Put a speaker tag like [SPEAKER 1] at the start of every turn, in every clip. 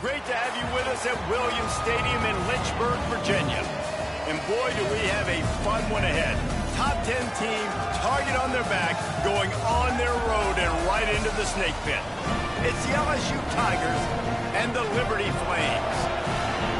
[SPEAKER 1] Great to have you with us at Williams Stadium in Lynchburg, Virginia. And boy, do we have a fun one ahead. Top 10 team, target on their back, going on their road and right into the snake pit. It's the LSU Tigers and the Liberty Flames.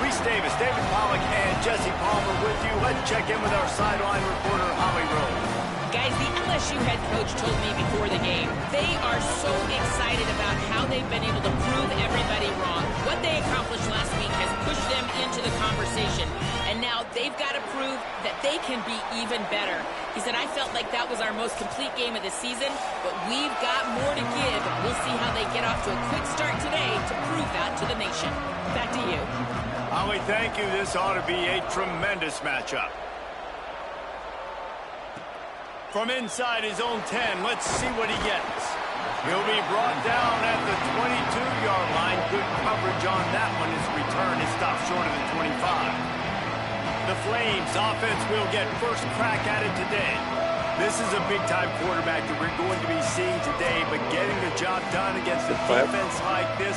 [SPEAKER 1] Reese Davis, David Pollack, and Jesse Palmer with you. Let's check in with our sideline reporter, Holly Rose.
[SPEAKER 2] Guys, the LSU head coach told me before the game, they are so excited about how they've been able to prove everybody wrong. What they accomplished last week has pushed them into the conversation, and now they've got to prove that they can be even better. He said, I felt like that was our most complete game of the season, but we've got more to give. We'll see how they get off to a quick start today to prove that to the nation. Back to you.
[SPEAKER 1] Holly, thank you. This ought to be a tremendous matchup. From inside his own 10, let's see what he gets. He'll be brought down at the 22-yard line. Good coverage on that one. His return is stopped short of the 25. The Flames offense will get first crack at it today. This is a big-time quarterback that we're going to be seeing today, but getting the job done against a defense like this,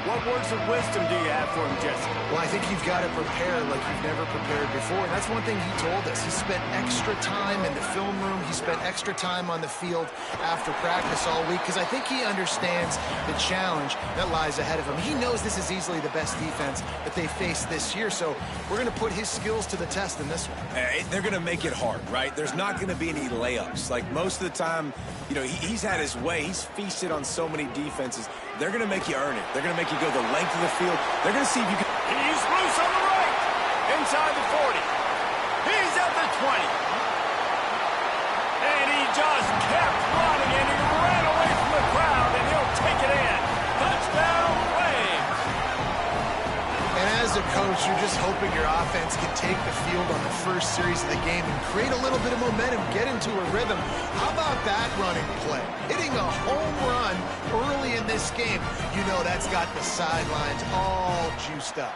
[SPEAKER 1] what words of wisdom do you have for him, Jesse?
[SPEAKER 3] Well, I think you've got to prepare like you've never prepared before. And that's one thing he told us. He spent extra time in the film room. He spent extra time on the field after practice all week because I think he understands the challenge that lies ahead of him. He knows this is easily the best defense that they face this year, so we're going to put his skills to the test in this one.
[SPEAKER 4] They're going to make it hard, right? There's not going to be any layups. Like most of the time, you know, he's had his way. He's feasted on so many defenses. They're going to make you earn it. They're going to make you go the length of the field. They're going to see if you can.
[SPEAKER 1] He's loose on the right. Inside the 40. He's at the 20. And he just kept running, and he ran away from the crowd, and he'll take it in. Touchdown, Flames.
[SPEAKER 3] And as a coach, you're just hoping your offense can take the field on the first series of the game and create a little bit of momentum, get into a rhythm. How about that running play? Hitting a home run early in this game. You know that's got the sidelines all juiced up.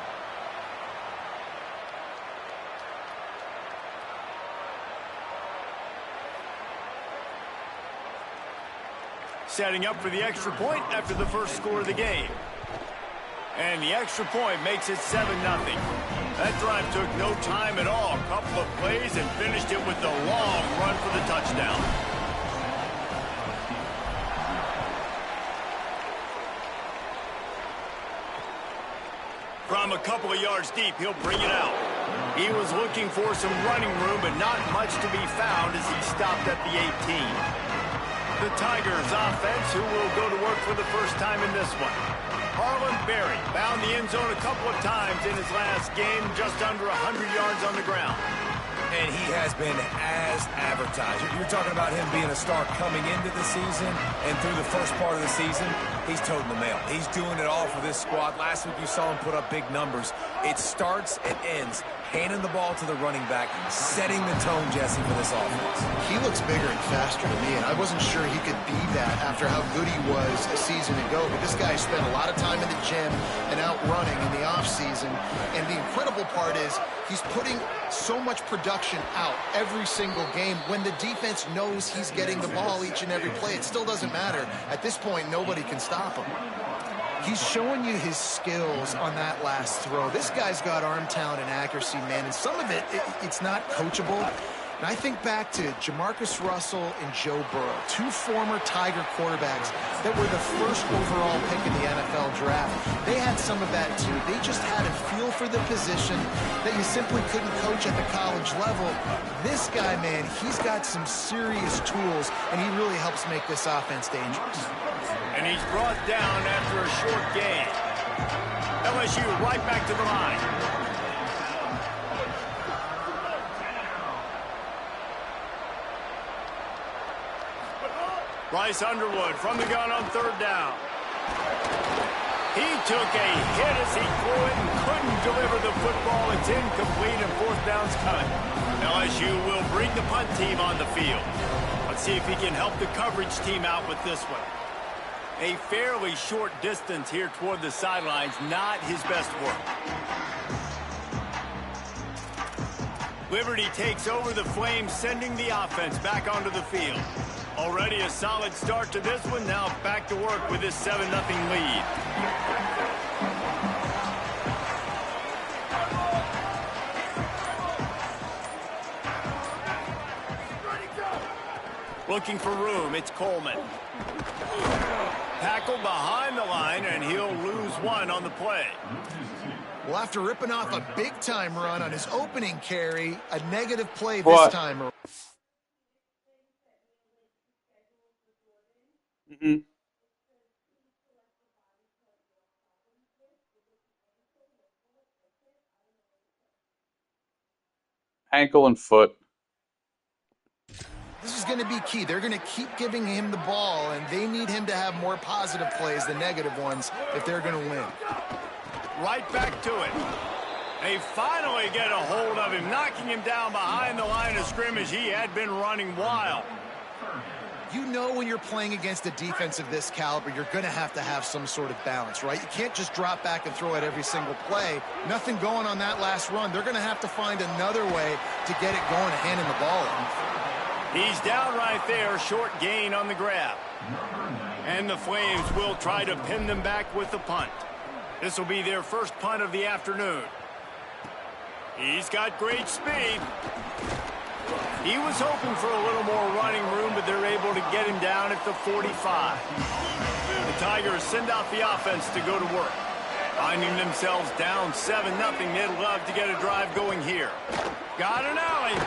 [SPEAKER 1] Setting up for the extra point after the first score of the game. And the extra point makes it 7-0. That drive took no time at all. A couple of plays and finished it with the long run for the touchdown. From a couple of yards deep, he'll bring it out. He was looking for some running room, but not much to be found as he stopped at the 18. The Tigers offense, who will go to work for the first time in this one. Harlan Berry found the end zone a couple of times in his last game, just under 100 yards on the ground.
[SPEAKER 4] And he has been as advertised. You're talking about him being a star coming into the season, and through the first part of the season, he's toting the mail. He's doing it all for this squad. Last week you saw him put up big numbers. It starts and ends handing the ball to the running back, setting the tone, Jesse, for this offense.
[SPEAKER 3] He looks bigger and faster to me, and I wasn't sure he could be that after how good he was a season ago. But this guy spent a lot of time in the gym and out running in the offseason. And the incredible part is he's putting so much production out every single game. When the defense knows he's getting the ball each and every play, it still doesn't matter. At this point, nobody can stop him. He's showing you his skills on that last throw. This guy's got arm talent and accuracy, man, and some of it's not coachable. And I think back to Jamarcus Russell and Joe Burrow, two former Tiger quarterbacks that were the first overall pick in the NFL draft. They had some of that, too. They just had a feel for the position that you simply couldn't coach at the college level. This guy, man, he's got some serious tools, and he really helps make this offense dangerous.
[SPEAKER 1] And he's brought down after a short gain. LSU right back to the line. Bryce Underwood from the gun on third down. He took a hit as he threw it and couldn't deliver the football. It's incomplete and fourth down's coming. LSU will bring the punt team on the field. Let's see if he can help the coverage team out with this one. A fairly short distance here toward the sidelines, not his best work. Liberty takes over the Flames, sending the offense back onto the field. Already a solid start to this one. Now back to work with this 7-0 lead. Looking for room, it's Coleman. Tackled behind the line, and he'll lose one on the play.
[SPEAKER 3] Well, after ripping off a big-time run on his opening carry, a negative play this time.
[SPEAKER 5] Ankle and foot.
[SPEAKER 3] This is going to be key. They're going to keep giving him the ball, and they need him to have more positive plays than negative ones if they're going to win.
[SPEAKER 1] Right back to it. They finally get a hold of him, knocking him down behind the line of scrimmage. He had been running wild.
[SPEAKER 3] You know when you're playing against a defense of this caliber, you're going to have some sort of balance, right? You can't just drop back and throw it every single play. Nothing going on that last run. They're going to have to find another way to get it going and handing the ball off.
[SPEAKER 1] He's down right there, short gain on the grab. And the Flames will try to pin them back with the punt. This will be their first punt of the afternoon. He's got great speed. He was hoping for a little more running room, but they're able to get him down at the 45. The Tigers send out the offense to go to work. Finding themselves down 7-0, they'd love to get a drive going here. Got an alley.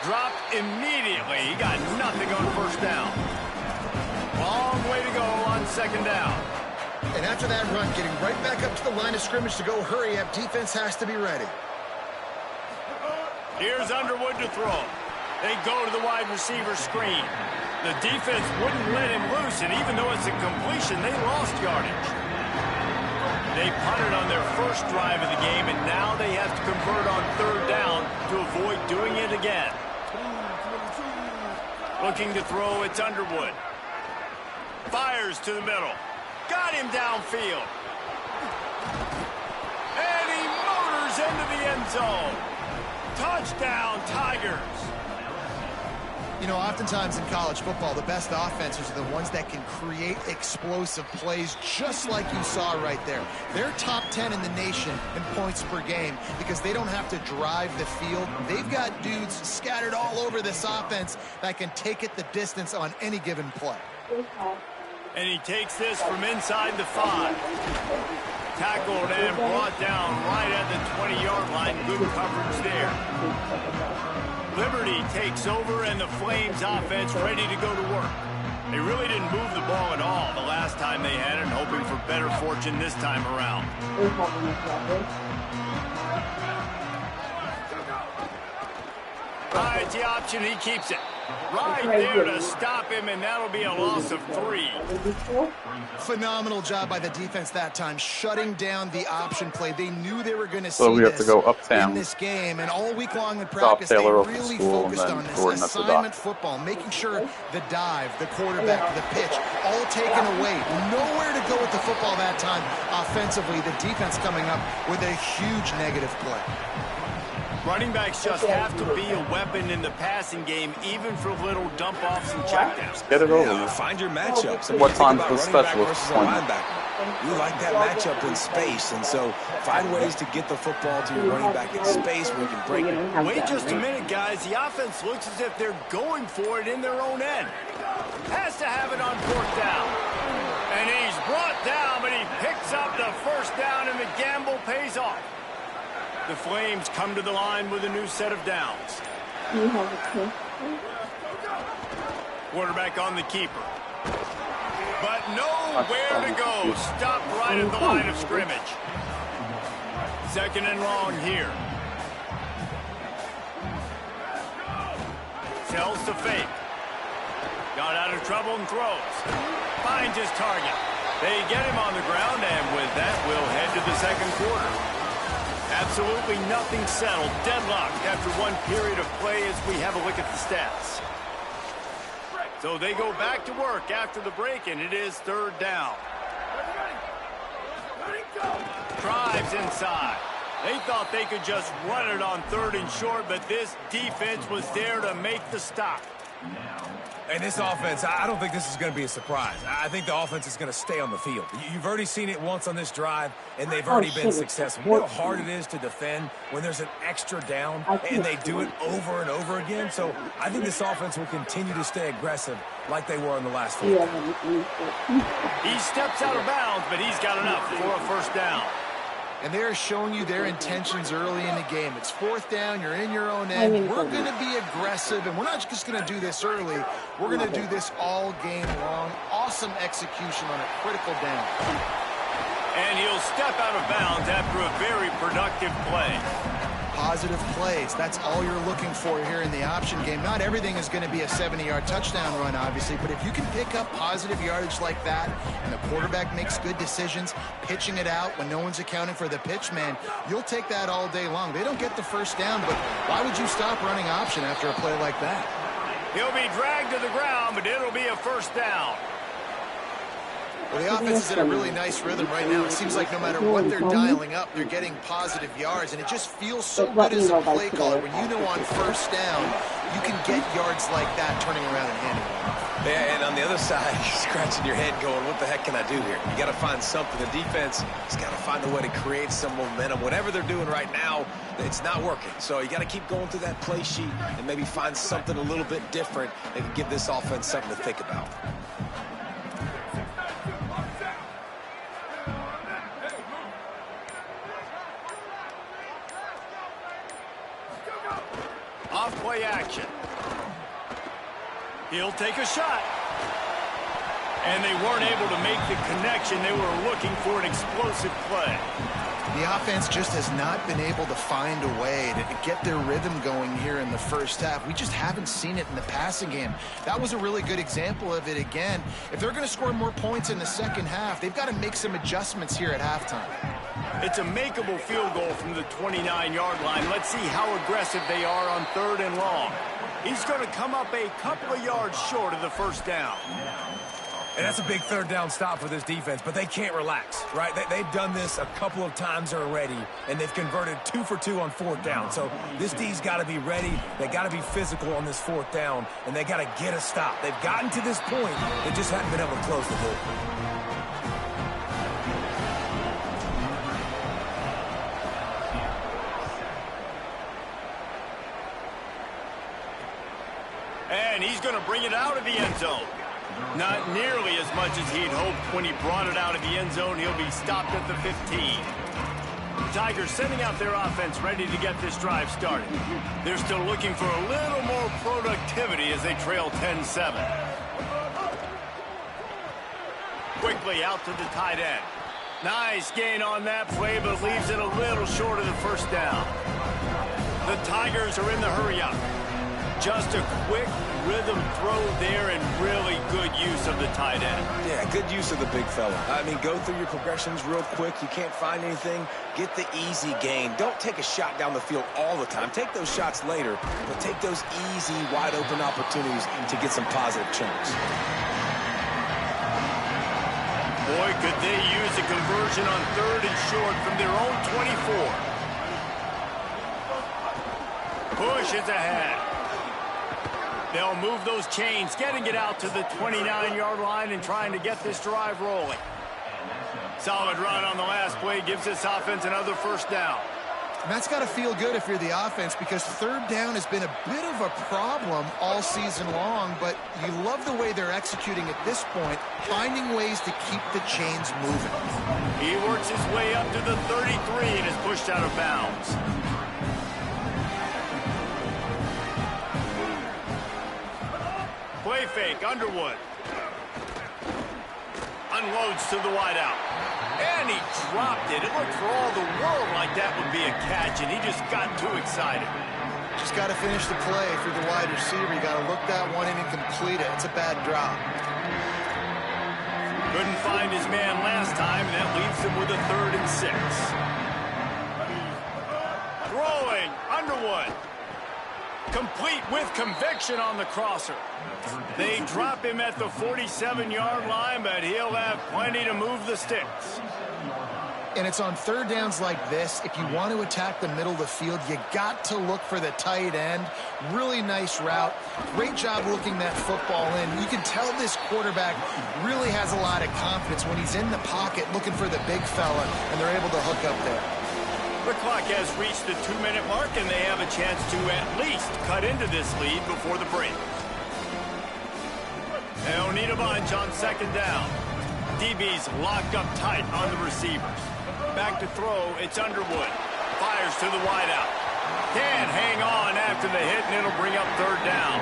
[SPEAKER 1] Dropped immediately. He got nothing on first down. Long way to go on second down.
[SPEAKER 3] And after that run, getting right back up to the line of scrimmage to go hurry up, defense has to be ready.
[SPEAKER 1] Here's Underwood to throw. They go to the wide receiver screen. The defense wouldn't let him loose, and even though it's a completion, they lost yardage. They punted on their first drive of the game, and now they have to convert on third down to avoid doing it again. Looking to throw, it's Underwood. Fires to the middle. Got him downfield. And he motors into the end zone. Touchdown, Tigers.
[SPEAKER 3] You know, oftentimes in college football, the best offenses are the ones that can create explosive plays just like you saw right there. They're top 10 in the nation in points per game because they don't have to drive the field. They've got dudes scattered all over this offense that can take it the distance on any given play.
[SPEAKER 1] And he takes this from inside the 5. Tackled and brought down right at the 20-yard line. Good coverage there. Liberty takes over, and the Flames offense ready to go to work. They really didn't move the ball at all the last time they had it, hoping for better fortune this time around. Hides the option, he keeps it. Right there to stop him, and that'll be a loss of 3.
[SPEAKER 3] Phenomenal job by the defense that time, shutting down the option play. They knew they were going to see
[SPEAKER 5] So we have to go uptown.
[SPEAKER 3] in this game, and all week long in practice, they really focused on this assignment football, making sure the dive, the quarterback, the pitch, all taken away. Nowhere to go with the football that time offensively. The defense coming up with a huge negative play.
[SPEAKER 1] Running backs just have to be a weapon in the passing game, even for little dump-offs and checkdowns.
[SPEAKER 5] Get it over.
[SPEAKER 4] Yeah, find your matchups.
[SPEAKER 5] What time's the specialist?
[SPEAKER 4] You like that matchup in space, and so find ways to get the football to your running back in space where you can break it.
[SPEAKER 1] Wait just a minute, guys. The offense looks as if they're going for it in their own end. Has to have it on fourth down. And he's brought down, but he picks up the first down, and the gamble pays off. The Flames come to the line with a new set of downs. Quarterback on the keeper. But nowhere to go. Stopped right at the line of scrimmage. Second and long here. Sells to fake. Got out of trouble and throws. Finds his target. They get him on the ground, and with that, we'll head to the second quarter. Absolutely nothing settled. Deadlocked after one period of play as we have a look at the stats. So they go back to work after the break, and it is third down. Drives inside. They thought they could just run it on third and short, but this defense was there to make the stop.
[SPEAKER 4] And this offense, I don't think this is going to be a surprise. I think the offense is going to stay on the field. You've already seen it once on this drive, and they've already been successful. You know how hard it is to defend when there's an extra down, and they do it over and over again. So I think this offense will continue to stay aggressive like they were in the last 4.
[SPEAKER 1] He steps out of bounds, but he's got enough for a first down.
[SPEAKER 3] And they're showing you their intentions early in the game. It's 4th down. You're in your own end. We're going to be aggressive, and we're not just going to do this early. We're going to do this all game long. Awesome execution on a critical down.
[SPEAKER 1] And he'll step out of bounds after a very productive play.
[SPEAKER 3] Positive plays. That's all you're looking for here in the option game. Not everything is going to be a 70-yard touchdown run, obviously, but if you can pick up positive yardage like that and the quarterback makes good decisions, pitching it out when no one's accounting for the pitch, man, you'll take that all day long. They don't get the first down, but why would you stop running option after a play like that?
[SPEAKER 1] He'll be dragged to the ground, but it'll be a first down.
[SPEAKER 3] Well, the offense is in a really nice rhythm right now. It seems like no matter what they're dialing up, they're getting positive yards, and it just feels so good as a play caller when you know on first down you can get yards like that turning around and handing it off.
[SPEAKER 4] Yeah, and on the other side, you're scratching your head going, what the heck can I do here? You got to find something. The defense has got to find a way to create some momentum. Whatever they're doing right now, it's not working. So you got to keep going through that play sheet and maybe find something a little bit different that can give this offense something to think about.
[SPEAKER 1] Off-play action. He'll take a shot. And they weren't able to make the connection. They were looking for an explosive play.
[SPEAKER 3] The offense just has not been able to find a way to get their rhythm going here in the first half. We just haven't seen it in the passing game. That was a really good example of it again. If they're going to score more points in the second half, they've got to make some adjustments here at halftime.
[SPEAKER 1] It's a makeable field goal from the 29-yard line. Let's see how aggressive they are on 3rd and long. He's going to come up a couple of yards short of the first down.
[SPEAKER 4] And that's a big 3rd down stop for this defense, but they can't relax, right? They've done this a couple of times already, and they've converted 2 for 2 on 4th down. So this D's got to be ready. They got to be physical on this 4th down, and they got to get a stop. They've gotten to this point. They just haven't been able to close the door.
[SPEAKER 1] And he's going to bring it out of the end zone. Not nearly as much as he'd hoped when he brought it out of the end zone. He'll be stopped at the 15. Tigers sending out their offense ready to get this drive started. They're still looking for a little more productivity as they trail 10-7. Quickly out to the tight end. Nice gain on that play, but leaves it a little short of the first down. The Tigers are in the hurry-up. Just a quick rhythm throw there and really good use of the tight end.
[SPEAKER 4] Yeah, good use of the big fella. I mean, go through your progressions real quick. You can't find anything. Get the easy gain. Don't take a shot down the field all the time. Take those shots later, but take those easy, wide-open opportunities to get some positive chunks.
[SPEAKER 1] Boy, could they use a conversion on 3rd and short from their own 24. Push is ahead. They'll move those chains, getting it out to the 29-yard line and trying to get this drive rolling. Solid run on the last play gives this offense another first down.
[SPEAKER 3] And that's got to feel good if you're the offense, because 3rd down has been a bit of a problem all season long, but you love the way they're executing at this point, finding ways to keep the chains moving.
[SPEAKER 1] He works his way up to the 33 and is pushed out of bounds. Play fake, Underwood. Unloads to the wideout. And he dropped it. It looked for all the world like that would be a catch, and he just got too excited.
[SPEAKER 3] Just got to finish the play for the wide receiver. You got to look that one in and complete it. It's a bad drop.
[SPEAKER 1] Couldn't find his man last time, and that leaves him with a 3rd and 6. Throwing, Underwood. Complete with conviction on the crosser. They drop him at the 47-yard line, but he'll have plenty to move the sticks.
[SPEAKER 3] And it's on third downs like this. If you want to attack the middle of the field, you got to look for the tight end. Really nice route. Great job looking that football in. You can tell this quarterback really has a lot of confidence when he's in the pocket looking for the big fella, and they're able to hook up there.
[SPEAKER 1] The clock has reached the 2-minute mark, and they have a chance to at least cut into this lead before the break. They'll need a bunch on second down. DB's locked up tight on the receivers. Back to throw, it's Underwood. Fires to the wideout. Can't hang on after the hit, and it'll bring up third down.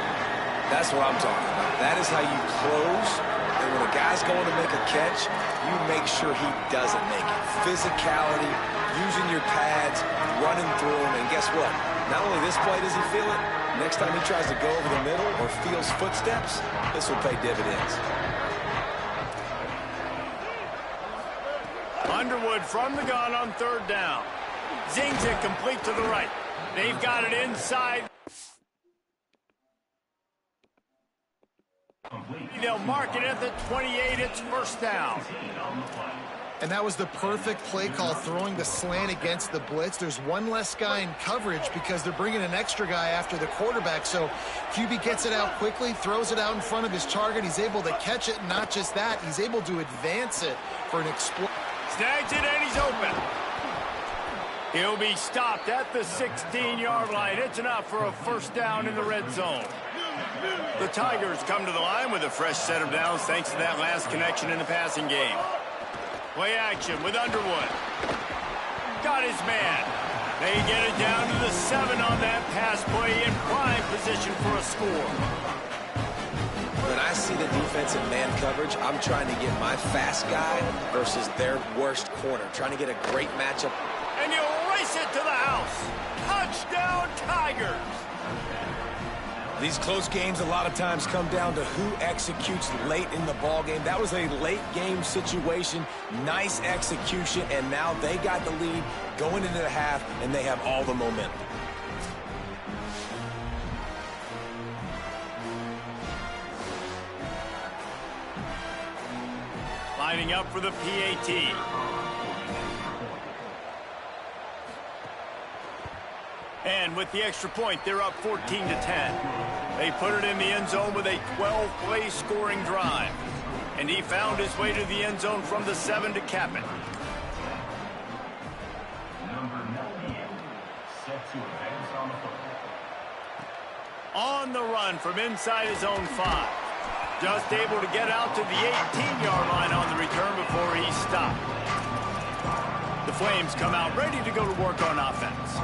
[SPEAKER 4] That's what I'm talking about. That is how you close. And when a guy's going to make a catch, you make sure he doesn't make it. Physicality, using your pads, running through him. And guess what? Not only this play does he feel it, next time he tries to go over the middle or feels footsteps, this will pay dividends.
[SPEAKER 1] Underwood from the gun on third down. Zings it complete to the right. They've got it inside. They'll mark it at the 28. It's first down.
[SPEAKER 3] And that was the perfect play call, throwing the slant against the blitz. There's one less guy in coverage because they're bringing an extra guy after the quarterback. So QB gets it out quickly, throws it out in front of his target. He's able to catch it. Not just that, he's able to advance it for an explosion.
[SPEAKER 1] Snags it, and he's open. He'll be stopped at the 16-yard line. It's enough for a first down in the red zone. The Tigers come to the line with a fresh set of downs thanks to that last connection in the passing game. Play action with Underwood. Got his man. They get it down to the 7 on that pass play in prime position for a score.
[SPEAKER 4] When I see the defensive man coverage, I'm trying to get my fast guy versus their worst corner. Trying to get a great matchup.
[SPEAKER 1] And you race it to the house. Touchdown, Tigers.
[SPEAKER 4] These close games a lot of times come down to who executes late in the ball game. That was a late game situation. Nice execution, and now they got the lead going into the half, and they have all the momentum.
[SPEAKER 1] Lining up for the PAT. And with the extra point, they're up 14-10. They put it in the end zone with a 12-play scoring drive. And he found his way to the end zone from the 7 to cap it. On the run from inside his own 5. Just able to get out to the 18-yard line on the return before he stopped. The Flames come out ready to go to work on offense.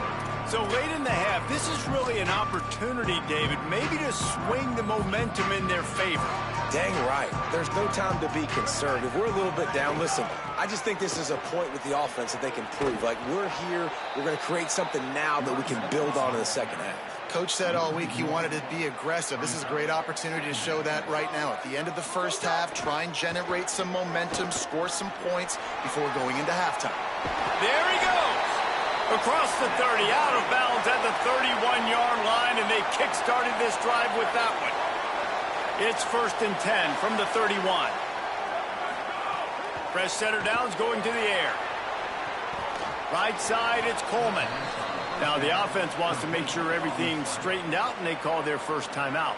[SPEAKER 1] So late in the half, this is really an opportunity, David, maybe to swing the momentum in their favor.
[SPEAKER 4] Dang right. There's no time to be concerned. If we're a little bit down, listen, I just think this is a point with the offense that they can prove. Like, we're here, we're going to create something now that we can build on in the second half.
[SPEAKER 3] Coach said all week he wanted to be aggressive. This is a great opportunity to show that right now. At the end of the first half, try and generate some momentum, score some points before going into halftime.
[SPEAKER 1] There he goes. Across the 30, out of bounds at the 31-yard line, and they kick-started this drive with that one. It's 1st and 10 from the 31. Fresh center downs going to the air. Right side, it's Coleman. Now the offense wants to make sure everything's straightened out, and they call their first timeout.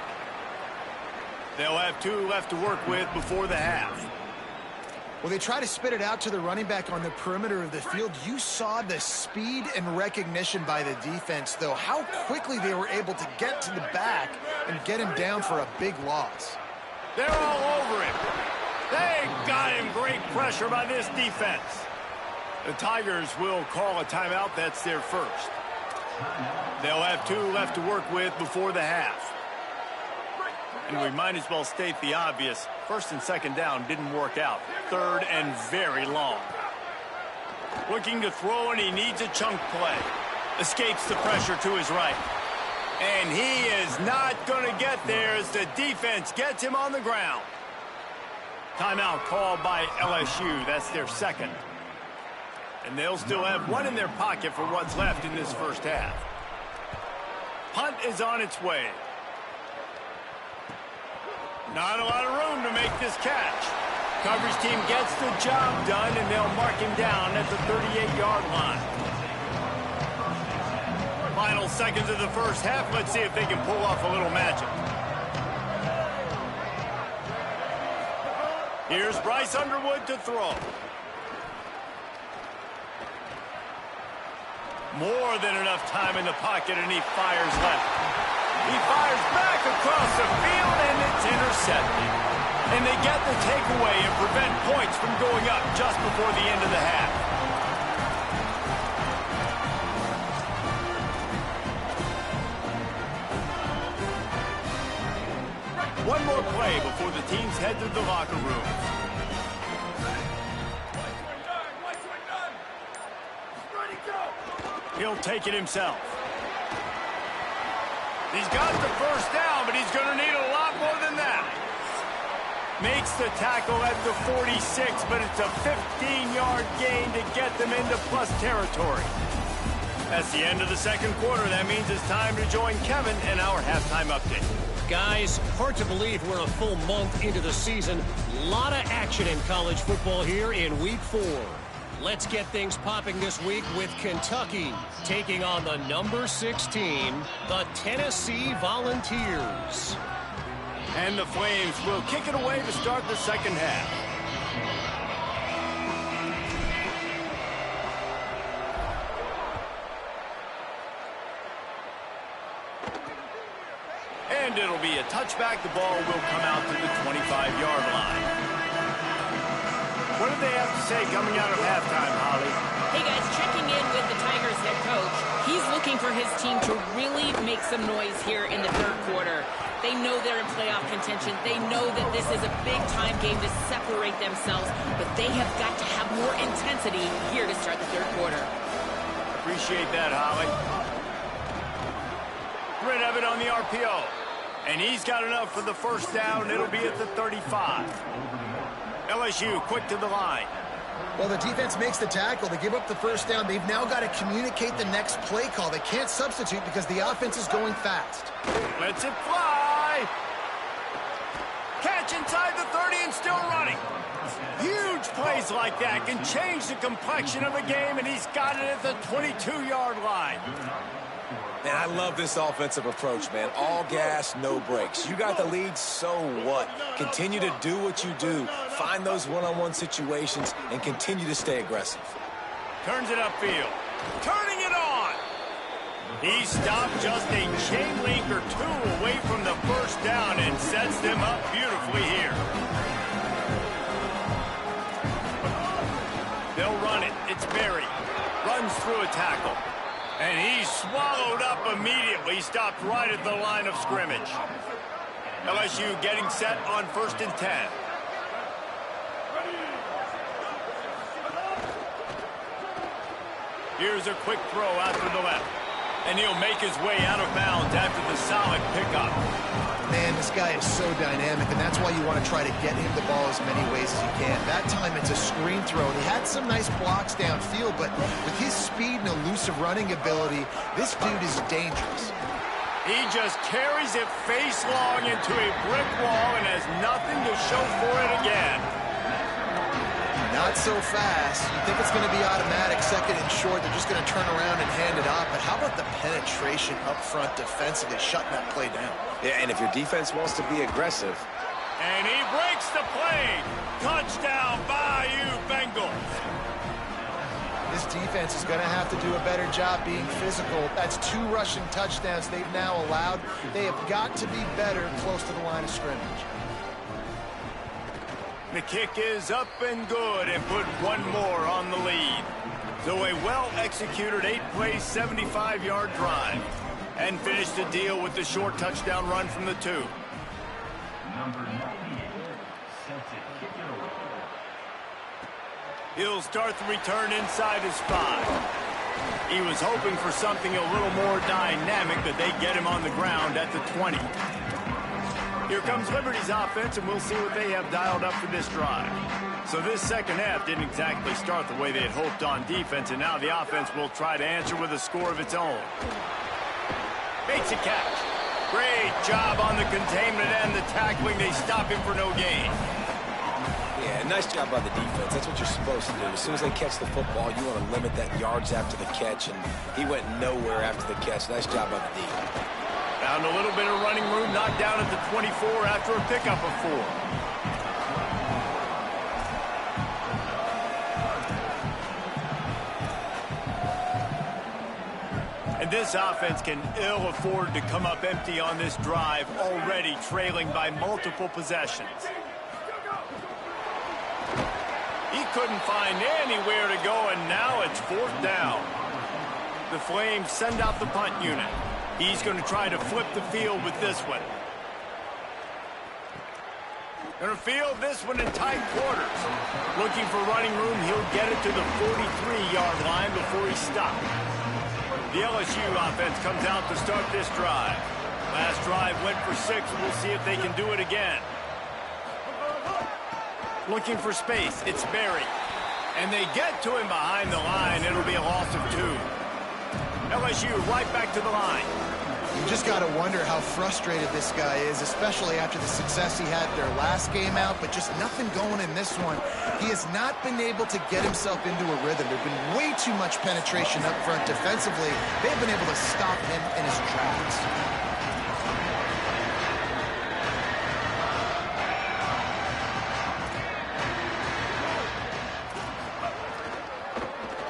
[SPEAKER 1] They'll have 2 left to work with before the half.
[SPEAKER 3] Well, they try to spit it out to the running back on the perimeter of the field. You saw the speed and recognition by the defense, though, how quickly they were able to get to the back and get him down for a big loss.
[SPEAKER 1] They're all over him. They got him. Great pressure by this defense. The Tigers will call a timeout. That's their first. They'll have 2 left to work with before the half. And we might as well state the obvious. 1st and 2nd down didn't work out. 3rd and very long. Looking to throw, and he needs a chunk play. Escapes the pressure to his right. And he is not going to get there as the defense gets him on the ground. Timeout called by LSU. That's their second. And they'll still have 1 in their pocket for what's left in this first half. Punt is on its way. Not a lot of room to make this catch. coverage team gets the job done, and they'll mark him down at the 38-yard line. Final seconds of the first half. Let's see if they can pull off a little magic. Here's Bryce Underwood to throw. More than enough time in the pocket, and he fires left. He fires back across the field, and it's intercepted. And they get the takeaway and prevent points from going up just before the end of the half. One more play before the teams head to the locker rooms. He'll take it himself. He's got the first down, but he's going to need a lot more than that. Makes the tackle at the 46, but it's a 15-yard gain to get them into plus territory. That's the end of the second quarter. That means it's time to join Kevin in our halftime update.
[SPEAKER 6] Guys, hard to believe we're a full month into the season. A lot of action in college football here in Week 4. Let's get things popping this week with Kentucky taking on the number 16, the Tennessee Volunteers.
[SPEAKER 1] And the Flames will kick it away to start the second half. And it'll be a touchback. The ball will come out to the 25-yard line. What did they have to say coming out of halftime, Holly?
[SPEAKER 2] Hey, guys, checking in with the Tigers head coach. He's looking for his team to really make some noise here in the third quarter. They know they're in playoff contention. They know that this is a big-time game to separate themselves, but they have got to have more intensity here to start the third quarter.
[SPEAKER 1] Appreciate that, Holly. Rid of it on the RPO. And he's got enough for the first down. It'll be at the 35. LSU quick to the line.
[SPEAKER 3] Well, the defense makes the tackle. They give up the first down. They've now got to communicate the next play call. They can't substitute because the offense is going fast.
[SPEAKER 1] Lets it fly. Catch inside the 30 and still running. Huge plays like that can change the complexion of a game, and he's got it at the 22-yard line.
[SPEAKER 4] Man, I love this offensive approach, man. All gas, no brakes. You got the lead, so what? Continue to do what you do. Find those one-on-one situations and continue to stay aggressive.
[SPEAKER 1] Turns it upfield. Turning it on. He stopped just a chain link or two away from the first down and sets them up beautifully here. They'll run it. It's Berry. Runs through a tackle. And he's swallowed up immediately. Stopped right at the line of scrimmage. LSU getting set on 1st and 10. Here's a quick throw out to the left. And he'll make his way out of bounds after the solid pickup.
[SPEAKER 3] Man, this guy is so dynamic, and that's why you want to try to get him the ball as many ways as you can. That time it's a screen throw, and he had some nice blocks downfield, but with his speed and elusive running ability, this dude is dangerous.
[SPEAKER 1] He just carries it face long into a brick wall and has nothing to show for it again.
[SPEAKER 3] Not so fast. You think it's going to be automatic, second and short. They're just going to turn around and hand it off. But how about the penetration up front defensively, shutting that play down?
[SPEAKER 4] Yeah, and if your defense wants to be aggressive.
[SPEAKER 1] And he breaks the play. Touchdown, Bayou Bengals.
[SPEAKER 3] This defense is going to have to do a better job being physical. That's 2 rushing touchdowns they've now allowed. They have got to be better close to the line of scrimmage.
[SPEAKER 1] The kick is up and good and put one more on the lead. So a well-executed 8-play, 75-yard drive. And finish the deal with the short touchdown run from the 2. He'll start the return inside his 5. He was hoping for something a little more dynamic, but they get him on the ground at the 20. Here comes Liberty's offense, and we'll see what they have dialed up for this drive. So this second half didn't exactly start the way they had hoped on defense, and now the offense will try to answer with a score of its own. Makes a catch. Great job on the containment and the tackling. They stop him for no gain.
[SPEAKER 4] Yeah, nice job by the defense. That's what you're supposed to do. As soon as they catch the football, you want to limit that yards after the catch, and he went nowhere after the catch. Nice job by the D.
[SPEAKER 1] Found a little bit of running room, knocked down at the 24 after a pickup of 4. And this offense can ill afford to come up empty on this drive, already trailing by multiple possessions. He couldn't find anywhere to go, and now it's 4th down. The Flames send out the punt unit. He's going to try to flip the field with this one. Going to field this one in tight quarters. Looking for running room, he'll get it to the 43-yard line before he stopped. The LSU offense comes out to start this drive. Last drive went for 6. We'll see if they can do it again. Looking for space. It's Berry. And they get to him behind the line. It'll be a loss of 2. LSU right back to the line.
[SPEAKER 3] You just got to wonder how frustrated this guy is, especially after the success he had their last game out, but just nothing going in this one. He has not been able to get himself into a rhythm. There's been way too much penetration up front defensively. They've been able to stop him in his tracks.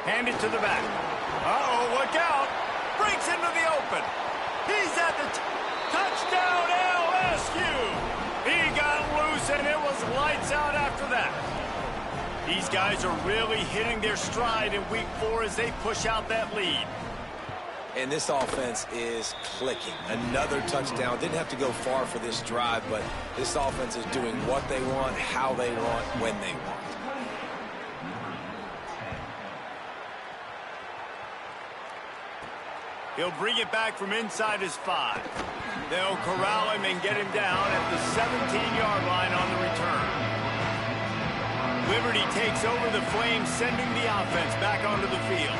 [SPEAKER 1] Hand it to the back. Uh-oh, look out. Breaks into the open. He's at the touchdown, LSU. He got loose, and it was lights out after that. These guys are really hitting their stride in week 4 as they push out that lead.
[SPEAKER 4] And this offense is clicking. Another touchdown. Didn't have to go far for this drive, but this offense is doing what they want, how they want, when they want.
[SPEAKER 1] He'll bring it back from inside his 5. They'll corral him and get him down at the 17-yard line on the return. Liberty takes over the Flames, sending the offense back onto the field.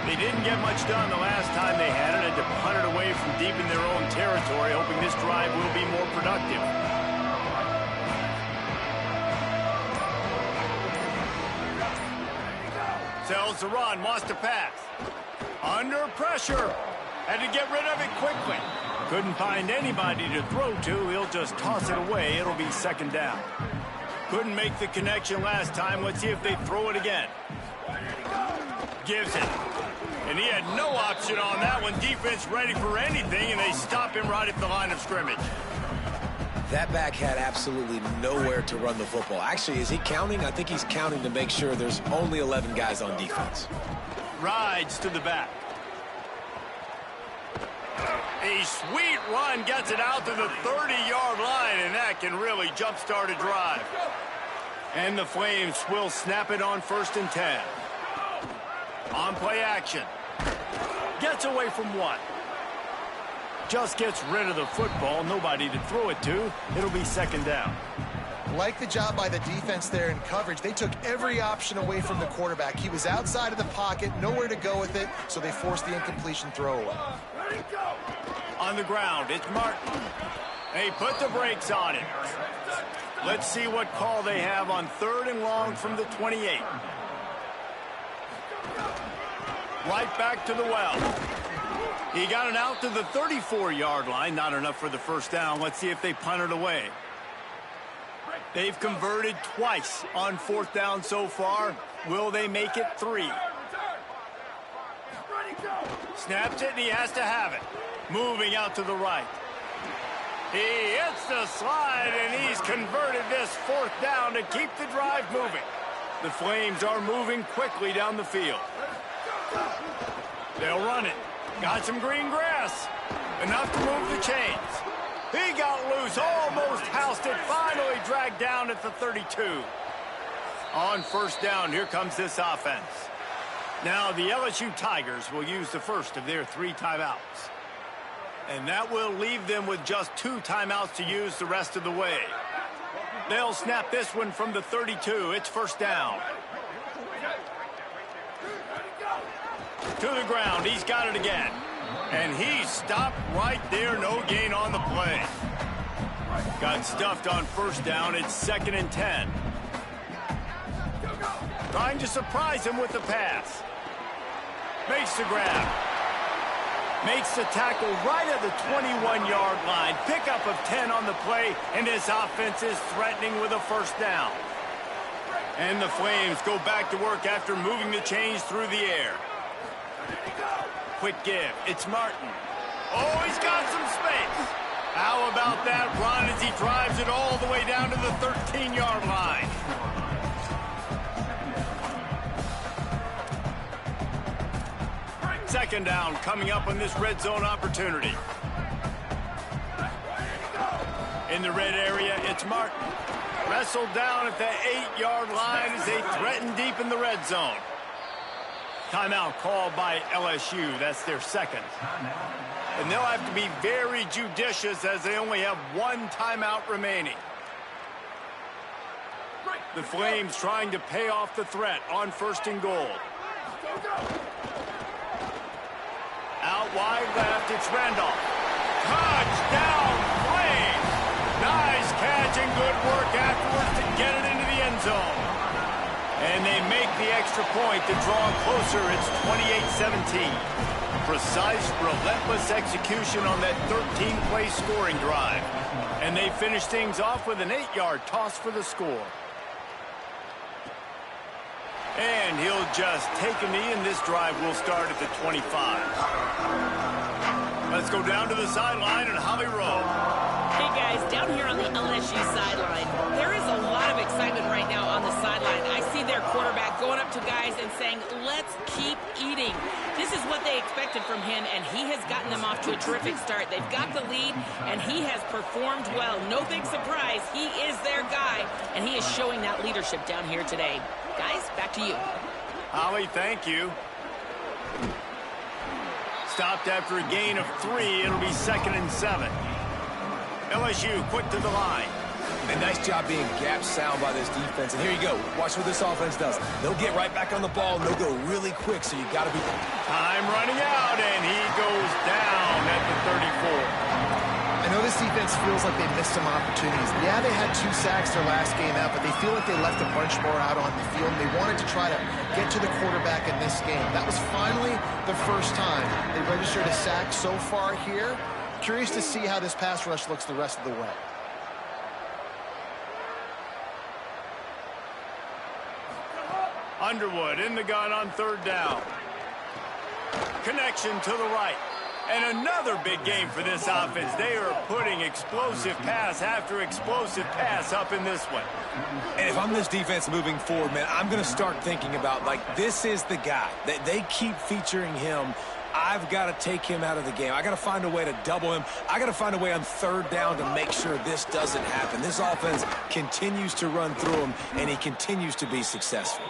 [SPEAKER 1] They didn't get much done the last time they had it, had to punt it away from deep in their own territory, hoping this drive will be more productive. Sells the run, wants to pass. Under pressure. Had to get rid of it quickly. Couldn't find anybody to throw to. He'll just toss it away. It'll be 2nd down. Couldn't make the connection last time. Let's see if they throw it again. Gives it. And he had no option on that one. Defense ready for anything, and they stop him right at the line of scrimmage.
[SPEAKER 4] That back had absolutely nowhere to run the football. Actually, is he counting? I think he's counting to make sure there's only 11 guys on defense.
[SPEAKER 1] Rides to the back. A sweet run gets it out to the 30-yard line, and that can really jumpstart a drive. And the Flames will snap it on 1st and 10. On play action. Gets away from 1. Just gets rid of the football. Nobody to throw it to. It'll be 2nd down.
[SPEAKER 3] Like the job by the defense there in coverage. They took every option away from the quarterback. He was outside of the pocket, nowhere to go with it, so they forced the incompletion throwaway.
[SPEAKER 1] On the ground, it's Martin. They put the brakes on it. Let's see what call they have on 3rd and long from the 28. Right back to the well. He got it out to the 34-yard line. Not enough for the 1st down. Let's see if they punt it away. They've converted twice on 4th down so far. Will they make it 3? Snaps it, and he has to have it. Moving out to the right. He hits the slide, and he's converted this 4th down to keep the drive moving. The Flames are moving quickly down the field. They'll run it. Got some green grass. Enough to move the chains. He got loose, almost housed it, finally dragged down at the 32. On 1st down, here comes this offense. Now the LSU Tigers will use the first of their 3 timeouts. And that will leave them with just 2 timeouts to use the rest of the way. They'll snap this one from the 32. It's 1st down. To the ground. He's got it again. And he stopped right there. No gain on the play. Got stuffed on 1st down. It's 2nd and 10. trying to surprise him with the pass. Makes the grab. Makes the tackle right at the 21-yard line. Pickup of 10 on the play, and this offense is threatening with a first down. And the Flames go back to work after moving the chains through the air. Quick give. It's Martin. Oh, he's got some space. How about that run as he drives it all the way down to the 13-yard line? Second down coming up on this red zone opportunity. In the red area, it's Martin. Wrestled down at the 8-yard line as they threaten deep in the red zone. Timeout called by LSU. That's their second. And they'll have to be very judicious as they only have one timeout remaining. The Flames trying to pay off the threat on first and goal. Out wide left, it's Randolph. Touchdown, Flames! Nice catch and good work afterwards to get it into the end zone. And they make the extra point to draw closer. It's 28-17. Precise, relentless execution on that 13-play scoring drive. And they finish things off with an 8-yard toss for the score. And he'll just take a knee, and this drive will start at the 25. Let's go down to the sideline and Holly Rowe.
[SPEAKER 2] Hey, guys, down here on the LSU sideline, there is a lot of excitement right now on the sideline. I see their quarterback going up to guys and saying, let's keep eating. This is what they expected from him, and he has gotten them off to a terrific start. They've got the lead, and he has performed well. No big surprise. He is their guy, and he is showing that leadership down here today. Guys, back to you.
[SPEAKER 1] Holly, thank you. Stopped after a gain of 3. It'll be 2nd and 7. LSU quick to the line.
[SPEAKER 4] A nice job being gap sound by this defense. And here you go. Watch what this offense does. They'll get right back on the ball, and they'll go really quick, so you got to be...
[SPEAKER 1] Time running out, and he goes down at the 34.
[SPEAKER 3] I know this defense feels like they missed some opportunities. Yeah, they had 2 sacks their last game out, but they feel like they left a bunch more out on the field, and they wanted to try to get to the quarterback in this game. That was finally the first time they registered a sack so far here. Curious to see how this pass rush looks the rest of the way.
[SPEAKER 1] Underwood in the gun on 3rd down. Connection to the right. And another big game for this offense. They are putting explosive pass after explosive pass up in this one.
[SPEAKER 4] And if I'm this defense moving forward, man, I'm going to start thinking about, like, this is the guy. They keep featuring him. I've got to take him out of the game. I got to find a way to double him. I got to find a way on 3rd down to make sure this doesn't happen. This offense continues to run through him, and he continues to be successful.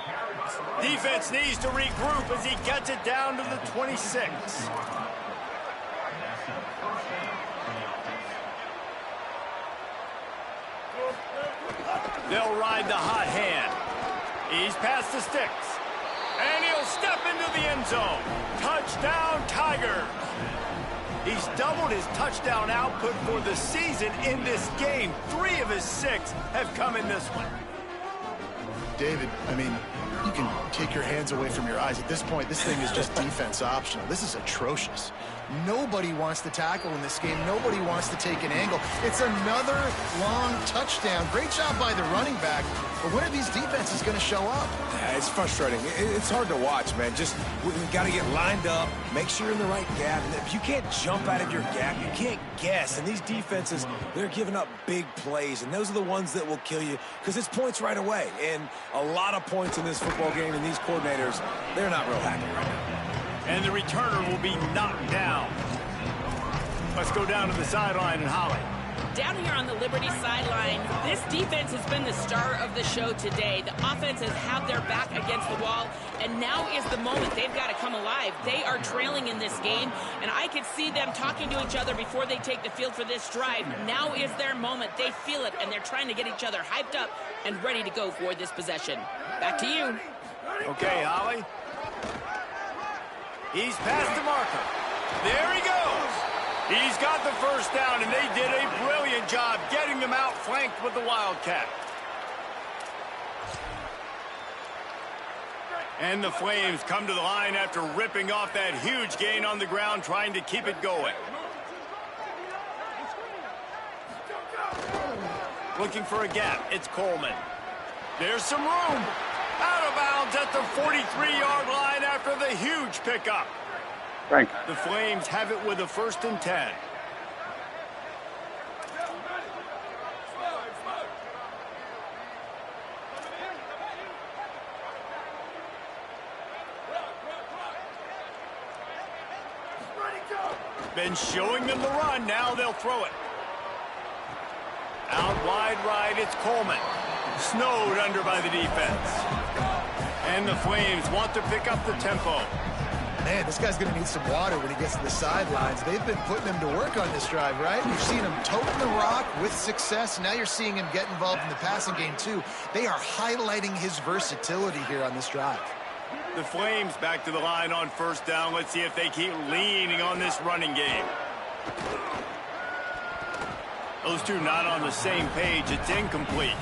[SPEAKER 1] Defense needs to regroup as he gets it down to the 26. They'll ride the hot hand. He's past the sticks. And he'll step into the end zone. Touchdown, Tigers. He's doubled his touchdown output for the season in this game. 3 of his 6 have come in this one.
[SPEAKER 3] David, I mean, you can take your hands away from your eyes. At this point, this thing is just defense optional. This is atrocious. Nobody wants to tackle in this game. Nobody wants to take an angle. It's another long touchdown. Great job by the running back. But when are these defenses going to show up?
[SPEAKER 4] Yeah, it's frustrating. It's hard to watch, man. Just, we've got to get lined up, make sure you're in the right gap. And if you can't jump out of your gap, you can't guess. And these defenses, they're giving up big plays. And those are the ones that will kill you because it's points right away. And a lot of points in this football game, and these coordinators, they're not real happy right now.
[SPEAKER 1] And the returner will be knocked down. Let's go down to the sideline and Holly.
[SPEAKER 2] Down here on the Liberty sideline, this defense has been the star of the show today. The offense has had their back against the wall, and now is the moment they've got to come alive. They are trailing in this game, and I could see them talking to each other before they take the field for this drive. Now is their moment. They feel it, and they're trying to get each other hyped up and ready to go for this possession. Back to you.
[SPEAKER 1] Okay, Holly. He's past the marker. There he goes. He's got the first down, and they did a brilliant job getting them out flanked with the Wildcat. And the Flames come to the line after ripping off that huge gain on the ground, trying to keep it going. Looking for a gap. It's Coleman. There's some room. Out of bounds at the 43-yard line after the huge pickup.
[SPEAKER 5] Frank.
[SPEAKER 1] The Flames have it with a 1st and 10. Been showing them the run. Now they'll throw it. Out wide right, it's Coleman. Snowed under by the defense. And the Flames want to pick up the tempo.
[SPEAKER 3] Man, this guy's going to need some water when he gets to the sidelines. They've been putting him to work on this drive, right? You've seen him toting the rock with success. Now you're seeing him get involved in the passing game, too. They are highlighting his versatility here on this drive.
[SPEAKER 1] The Flames back to the line on 1st down. Let's see if they keep leaning on this running game. Those two not on the same page. It's incomplete.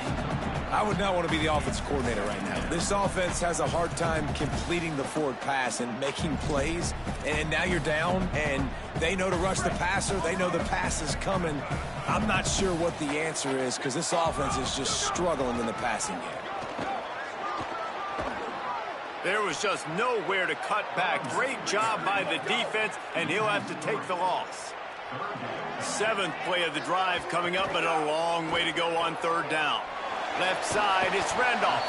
[SPEAKER 4] I would not want to be the offensive coordinator right now. This offense has a hard time completing the forward pass and making plays. And now you're down, and they know to rush the passer. They know the pass is coming. I'm not sure what the answer is because this offense is just struggling in the passing game.
[SPEAKER 1] There was just nowhere to cut back. Great job by the defense, and he'll have to take the loss. 7th play of the drive coming up, but a long way to go on 3rd down. Left side, it's Randolph.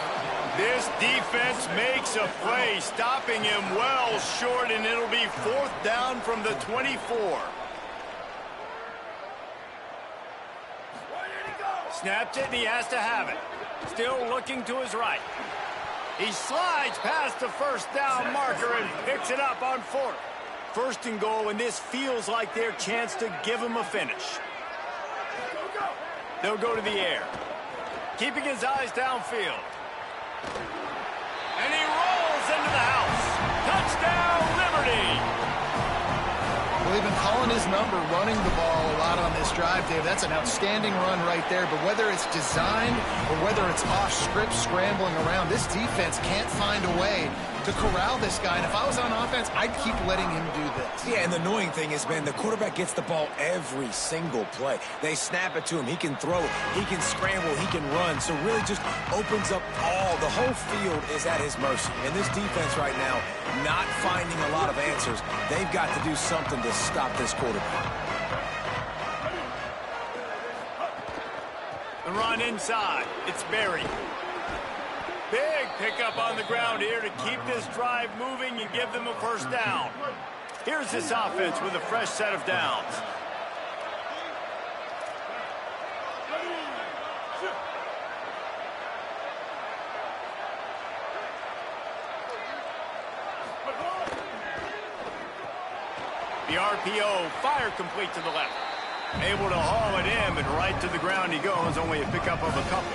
[SPEAKER 1] This defense makes a play, stopping him well short, and it'll be 4th down from the 24. Snapped it, and he has to have it. Still looking to his right. He slides past the 1st down marker and picks it up on 4th. 1st and goal, and this feels like their chance to give him a finish. They'll go to the air. Keeping his eyes downfield. And he rolls into the house. Touchdown, Liberty!
[SPEAKER 3] Well, they've been calling his number, running the ball a lot on this drive, Dave. That's an outstanding run right there. But whether it's designed or whether it's off script scrambling around, this defense can't find a way to corral this guy. And if I was on offense, I'd keep letting him do this.
[SPEAKER 4] Yeah, and the annoying thing is, man, the quarterback gets the ball every single play. They snap it to him. He can throw it. He can scramble. He can run. So really just opens up the whole field is at his mercy. And this defense right now, not finding a lot of answers. They've got to do something to stop this quarterback.
[SPEAKER 1] The run inside. It's Berry. Big pickup on the ground here to keep this drive moving and give them a 1st down. Here's this offense with a fresh set of downs. The RPO, fire complete to the left. Able to haul it in, but right to the ground he goes. Only a pickup of a couple.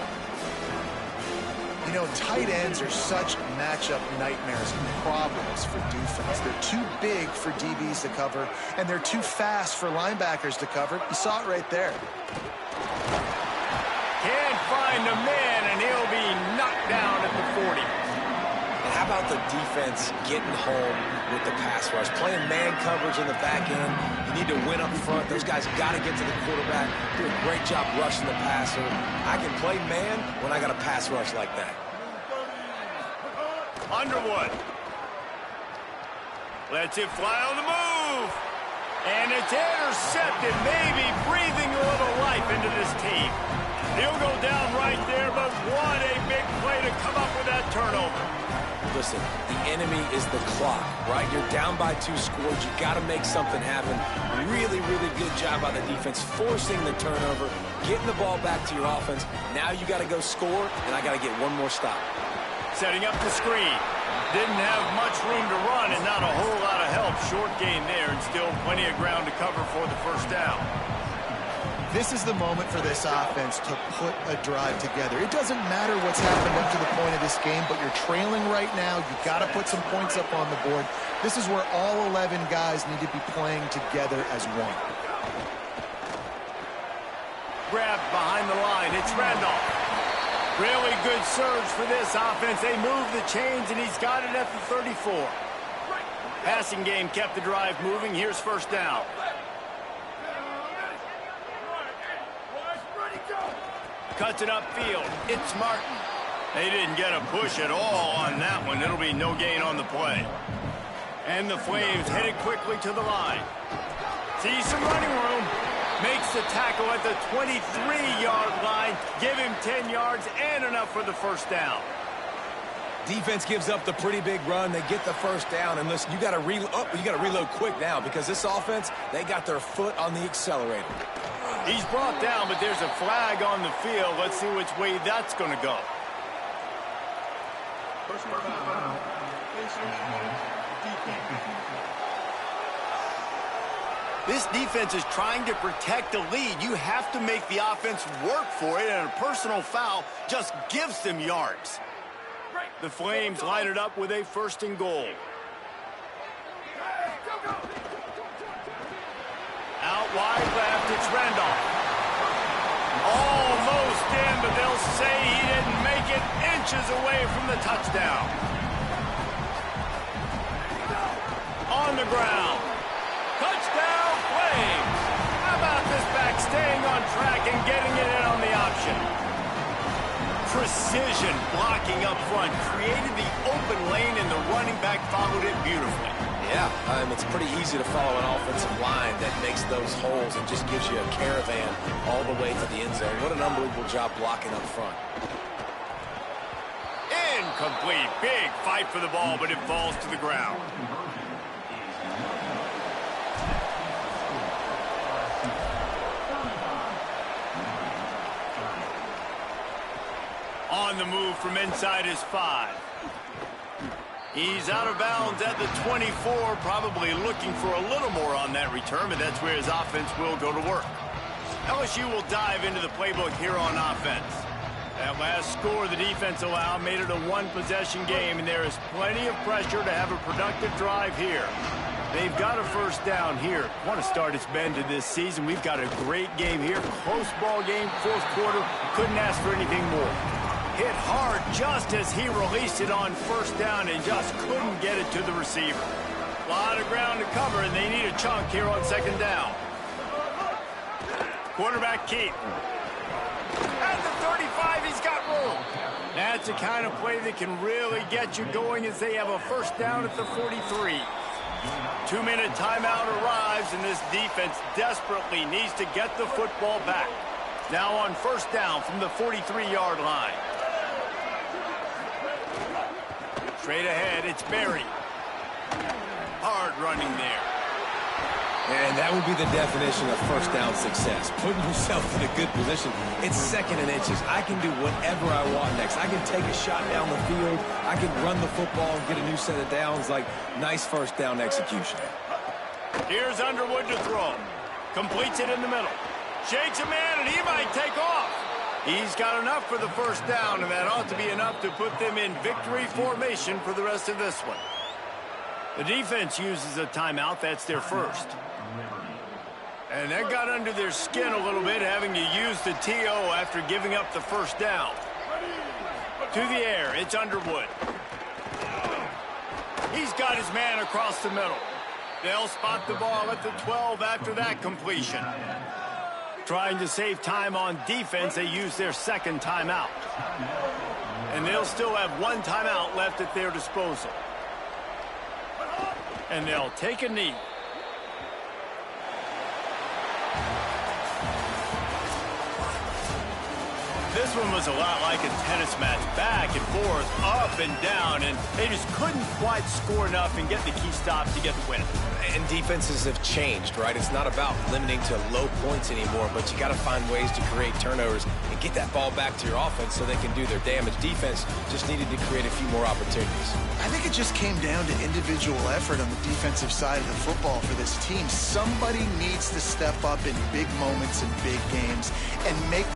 [SPEAKER 3] You know, tight ends are such matchup nightmares and problems for defense. They're too big for DBs to cover, and they're too fast for linebackers to cover. You saw it right there.
[SPEAKER 1] Can't find the man, and he'll be knocked down at the 40.
[SPEAKER 4] And how about the defense getting home with the pass rush? Playing man coverage in the back end. You need to win up front. Those guys got to get to the quarterback. Do a great job rushing the passer. I can play man when I got a pass rush like that.
[SPEAKER 1] Underwood. Lets it fly on the move. And it's intercepted, maybe breathing a little life into this team. He'll go down right there, but what a big play to come up with that turnover.
[SPEAKER 4] Listen, the enemy is the clock, right? You're down by 2 scores. You got to make something happen. Really, really good job by the defense, forcing the turnover, getting the ball back to your offense. Now you got to go score, and I got to get one more stop.
[SPEAKER 1] Setting up the screen. Didn't have much room to run and not a whole lot of help. Short gain there and still plenty of ground to cover for the 1st down.
[SPEAKER 3] This is the moment for this offense to put a drive together. It doesn't matter what's happened up to the point of this game, but you're trailing right now. You've got to put some points up on the board. This is where all 11 guys need to be playing together as one.
[SPEAKER 1] Grabbed behind the line. It's Randolph. Really good surge for this offense. They move the chains, and he's got it at the 34. Passing game kept the drive moving. Here's first down. Cuts it upfield. It's Martin. They didn't get a push at all on that one. It'll be no gain on the play. And the Flames headed quickly to the line. Sees some running room. Makes the tackle at the 23-yard line. Give him 10 yards and enough for the first down.
[SPEAKER 4] Defense gives up the pretty big run. They get the first down. And listen, you got to reload quick now because this offense, they got their foot on the accelerator.
[SPEAKER 1] He's brought down, but there's a flag on the field. Let's see which way that's going to go. This defense is trying to protect the lead. You have to make the offense work for it, and a personal foul just gives them yards. The Flames line it up with a first and goal. Out wide left, it's Randolph. Almost in, but they'll say he didn't make it, inches away from the touchdown. On the ground. Touchdown, Flames. How about this back staying on track and getting it in on the option? Precision blocking up front created the open lane, and the running back followed it beautifully.
[SPEAKER 4] Yeah, it's pretty easy to follow an offensive line that makes those holes and just gives you a caravan all the way to the end zone. What an unbelievable job blocking up front.
[SPEAKER 1] Incomplete. Big fight for the ball, but it falls to the ground. On the move from inside his 5. He's out of bounds at the 24, probably looking for a little more on that return, but that's where his offense will go to work. LSU will dive into the playbook here on offense. That last score the defense allowed made it a one-possession game, and there is plenty of pressure to have a productive drive here. They've got a first down here. Want to start its bend to this season. We've got a great game here. Close ball game, fourth quarter. Couldn't ask for anything more. Hit hard just as he released it on first down and just couldn't get it to the receiver. A lot of ground to cover, and they need a chunk here on second down. Quarterback keep. At the 35, he's got room. That's the kind of play that can really get you going as they have a first down at the 43. 2-minute timeout arrives, and this defense desperately needs to get the football back. Now on first down from the 43-yard line. Straight ahead, it's Berry. Hard running there.
[SPEAKER 4] And that would be the definition of first down success. Putting yourself in a good position. It's second and inches. I can do whatever I want next. I can take a shot down the field. I can run the football and get a new set of downs. Like, nice first down execution.
[SPEAKER 1] Here's Underwood to throw. Completes it in the middle. Shakes a man, and he might take off. He's got enough for the first down, and that ought to be enough to put them in victory formation for the rest of this one. The defense uses a timeout. That's their first. And that got under their skin a little bit, having to use the TO after giving up the first down. To the air, it's Underwood. He's got his man across the middle. They'll spot the ball at the 12 after that completion. Trying to save time on defense, they use their second timeout. And they'll still have one timeout left at their disposal. And they'll take a knee. This one was a lot like a tennis match, back and forth, up and down, and they just couldn't quite score enough and get the key stop to get the win.
[SPEAKER 4] And defenses have changed, right? It's not about limiting to low points anymore, but you got to find ways to create turnovers and get that ball back to your offense so they can do their damage. Defense just needed to create a few more opportunities.
[SPEAKER 3] I think it just came down to individual effort on the defensive side of the football for this team. Somebody needs to step up in big moments and big games and make